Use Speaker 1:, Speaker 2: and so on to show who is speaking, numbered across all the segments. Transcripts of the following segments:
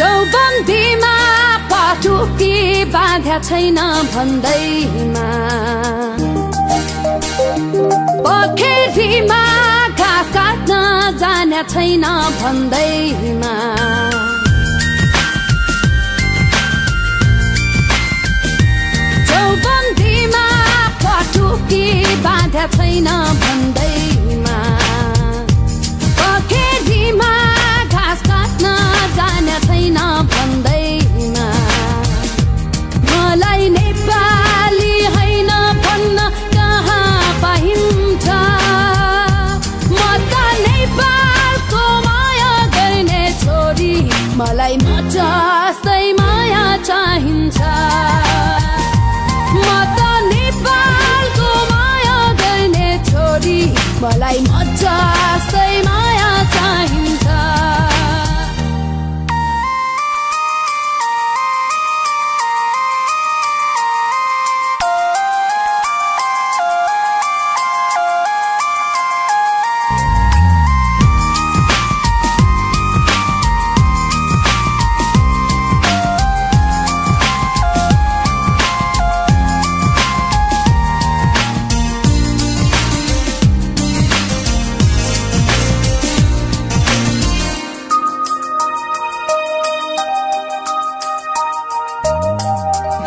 Speaker 1: चौबन्दीमा पटुकी बाँध्या छैन भन्दैमा पोखरीमा घाँस काट्न जाने छैन भन्दैमा चौबन्दीमा पटुकी बाँध्या छैन भन्दैमा पोखरीमा घाँस काट्न जाने छैन भन्दैमा मलाई नेपाली हैन भन्न कहाँ पाइन्छ म त नेपालको माया गर्ने छोरी मलाई म जस्तै माया चाहिन्छ म त नेपालको माया गर्ने छोरी मलाई म जस्तै माया चाहिन्छ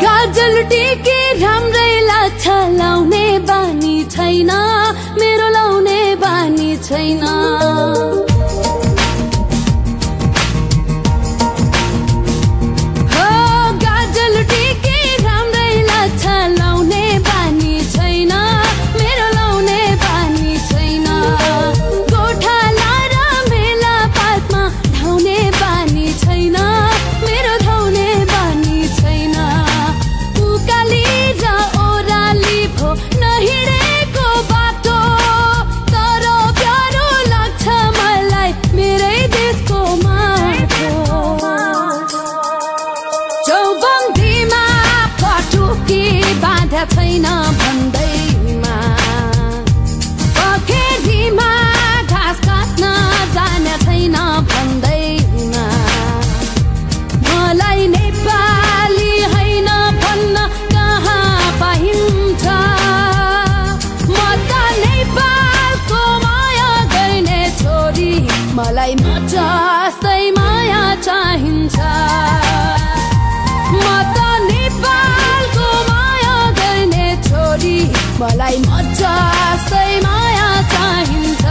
Speaker 1: गाजल टिकी राम्रै लाग्छ लाउने बानी छैन मेरो लाउने बानी छैन हो गाजल टिकी राम्रै लाग्छ लाउने बानी छैन मेरो लाउने बानी छैन गोठाला र मेला पातमा धाउने बानी छैन मेरो धाउने बानी छैन नहिँडेको बाटो तर प्यारो लाग्छ मलाई मेरै देशको माटो चौबन्दीमा पटुकी बाँध्या छैन भन्दैमा पोखरीमा घाँस काट्न जाने छैन भन्दैमा मलाई नेपाली हैन भन्न कहाँ पाइन्छ नेपालको माया गर्ने छोरी मलाई म जस्तै माया चाहिन्छ म त नेपालको माया गर्ने छोरी मलाई म जस्तै माया चाहिन्छ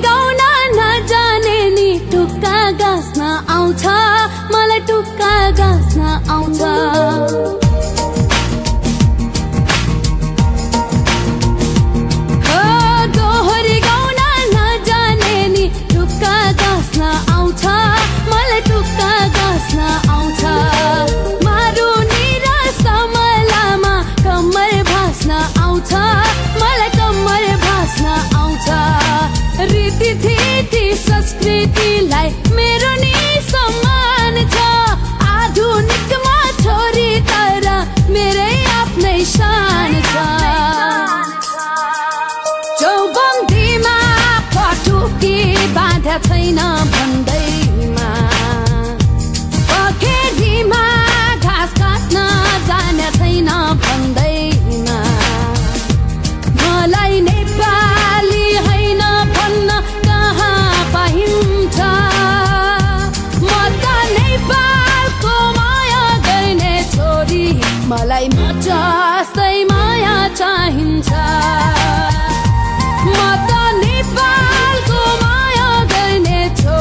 Speaker 1: गाउन नजाने नि टुक्का गाँस्न आउँछ मलाई टुक्का गाँस्न आउँछ हो दोहोरी गाउन नजाने नि टुक्का गाँस्न आउँछ मलाई टुक्का गाँस्न आउँछ मारुनी र समलामा कम्मर भास्न आउँछ मलाई कम्मर भास्न आउँछ रीतिथिति संस्कृतिलाई मेरो नि सम्मान छ आधुनिकमा छोरी तर मेरै आफ्नै शान छ चौबन्दीमा पटुकी बाँध्या छैन भन्दैमा पोखरीमा घाँस काट्न जाने छैन भन्दैमा मलाई नेपाली हैन भन्न कहाँ पाइन्छ म त नेपालको माया गर्ने छोरी मलाई म जस्तै माया चाहिन्छ म त नेपालको माया गर्ने छोरी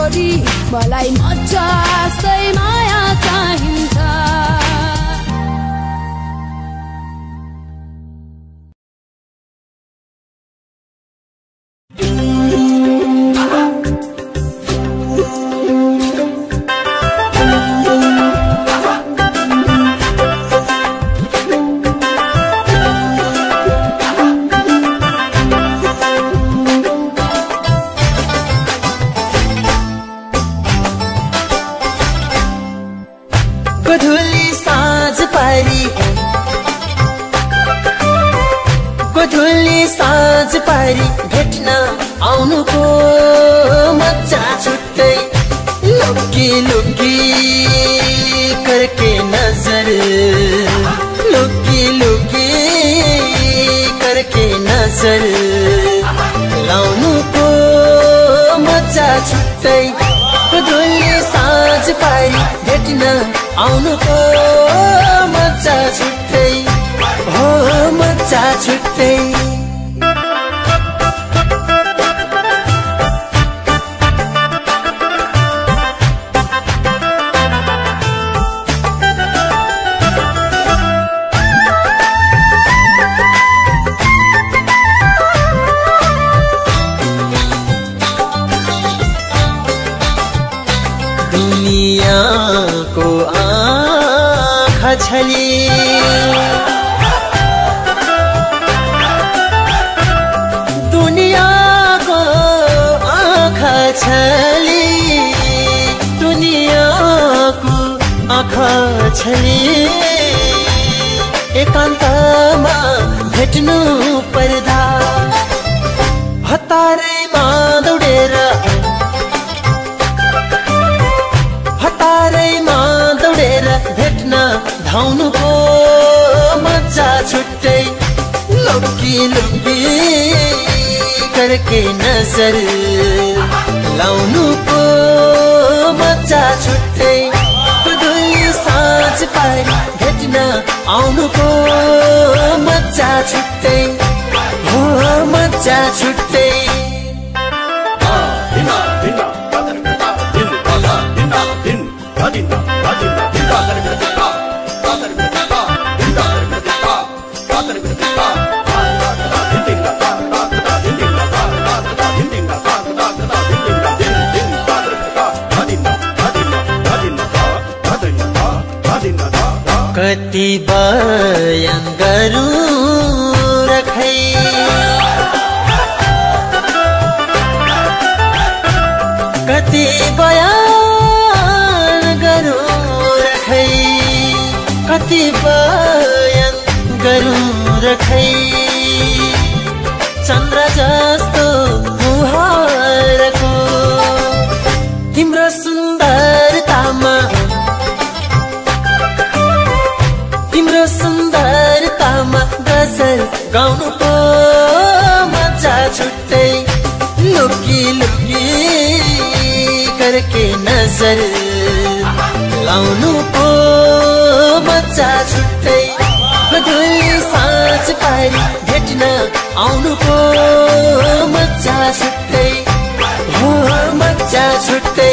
Speaker 2: गोधुली साँझ पारी भेट्न आउनुको मजा छुट्टै लुकी लुकी करके नजर लुकी लुकी करके नजर लाउनुको मजा छुट्टै गोधुली साँझ पारी भेट्न आउनुको मजा छुट्टै हो मजा छुट्टै दुनियाँको आँखा छली दुनियाँको आँखा छली दुनियाँको आँखा छली एकान्तमा भेट्नु पर्दा हतारैमा दौडेर भेट्न धाउनुको मजा छुट्टै लुकी लुकी करके नजर लाउनुको मजा छुट्टै गोधुली साँझ पारी भेट्न आउनुको मजा छुट्टै हो मजा छुट्टै कति बयान गरूँ रखै कति बयान गरूँ रखै कति बयान गरूँ रखै चन्द्र जस्तो मुहारको तिम्रो सुन्दरतामा तिम्रो सुन्दरतामा गजल गाउनुको मजा छुट्टै लुकी लुकी करके नजर लाउनुको मजा छुट्टै गोधुली साँझ पारी भेट्न आउनुको मजा छुट्टै हो मजा छुट्टै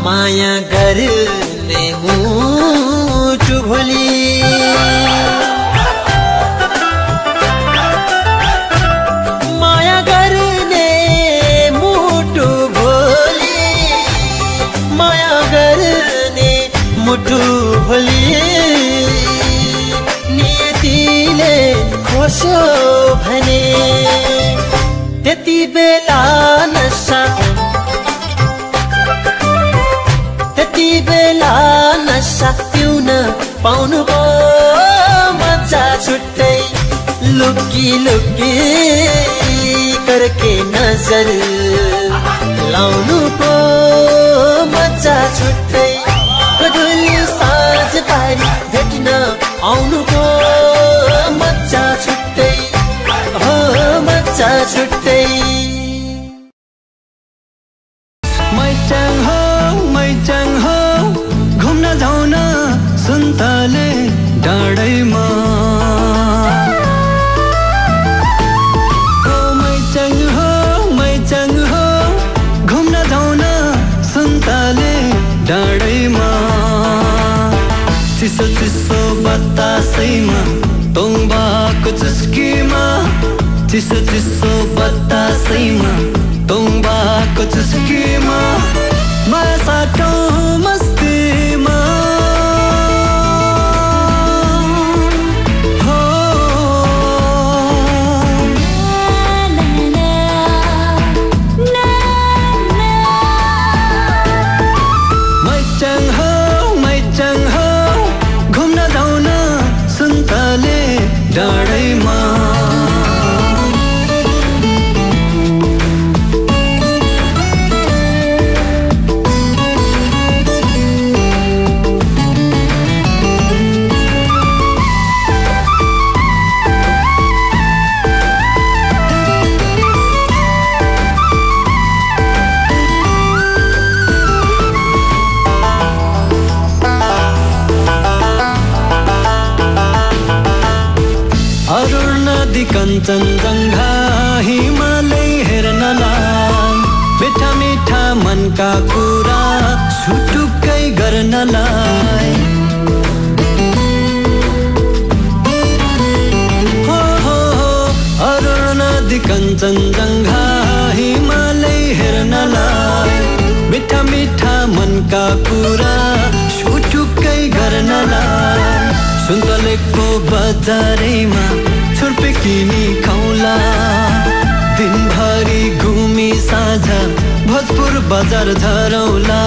Speaker 2: माया गर्ने मुटु भोलि माया गर्ने मुटु भोलि माया गर्ने मुटु भोलि नियतिले खोस्यो भने त्यति बेला नशा त्यति बेला नशा पिउन पाउनुको मजा छुट्टै लुकी लुकी करके नजर लाउनुको मजा छुट्टै गोधुली साँझ पारी भेट्न आउनुको मजा छुट्टै हो मजा छुट्टै
Speaker 3: मैचाङ हो घुम्न जाउँ न सुन्तले डाँडैमा मैचाङ हो घुम्न जाउँ न सुन्तले डाँडैमा चिसो चिसो बतासैमा तोङ्बाको चुस्कीमा चिसो चिसो बतासैमा तोङ्बाको चुस्कीमा माया साटौँ मस्तीमा हो टाढैमा कञ्चनजङ्घा हिमालय हेर्नलाई मिठा मिठा मनका कुरा छुटुक्कै गर्नलाई हो हो अरुण नदी कञ्चनजङ्घा हिमालय हेर्नलाई मिठा मिठा मनका कुरा छुटुक्कै गर्नलाई सुन्तलेको बजारैमा छुर्पी किनी खाउला दिनभरि घुमी साझा भोजपुर बजार झरौला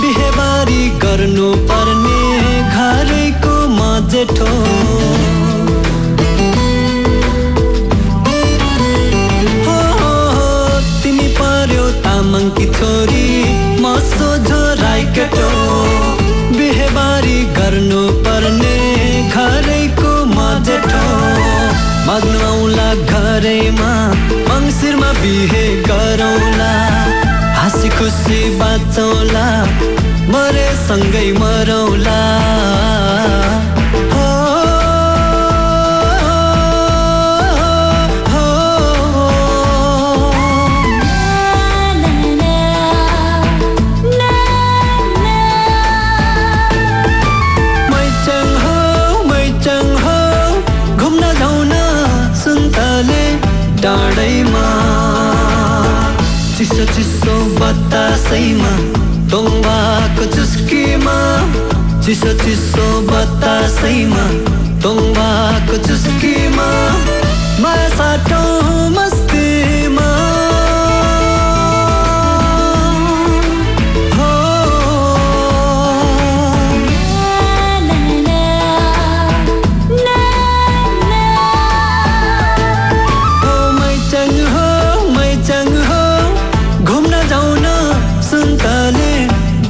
Speaker 3: बिहेबारी गर्नु पर्ने घरैको मजेठो हो तिमी पर्यो तामाङकी छोरी म सोझो राईकेटो बिहेबारी गर्नु पर्ने घरैको मजेठो मग्नु आउला घरैमा मङ्सिरमा बिहे गरौला हाँसी खुसी बाँचौला मरे सँगै मरौला हो मैचङ हो घुम्न जाउन सुन्तले डाँडैमा चिसो चिसो बतासैमा तोङ्बाको चुस्कीमा चिसो चिसो बतासैमा तोङ्बाको चुस्कीमा माया साटौँ मस्तीमा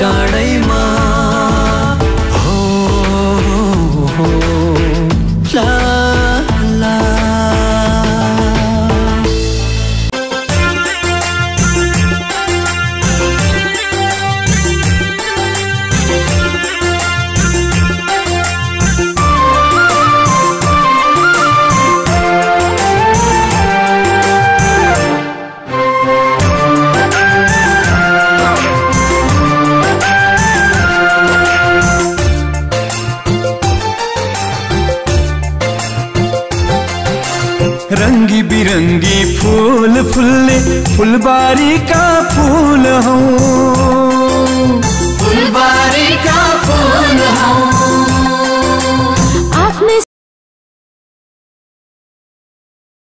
Speaker 3: डाँडैमा हो ला ला
Speaker 4: रंगी बिरंगी फूल फुल्ले फुलबारी का फूल हूँ फुलबारी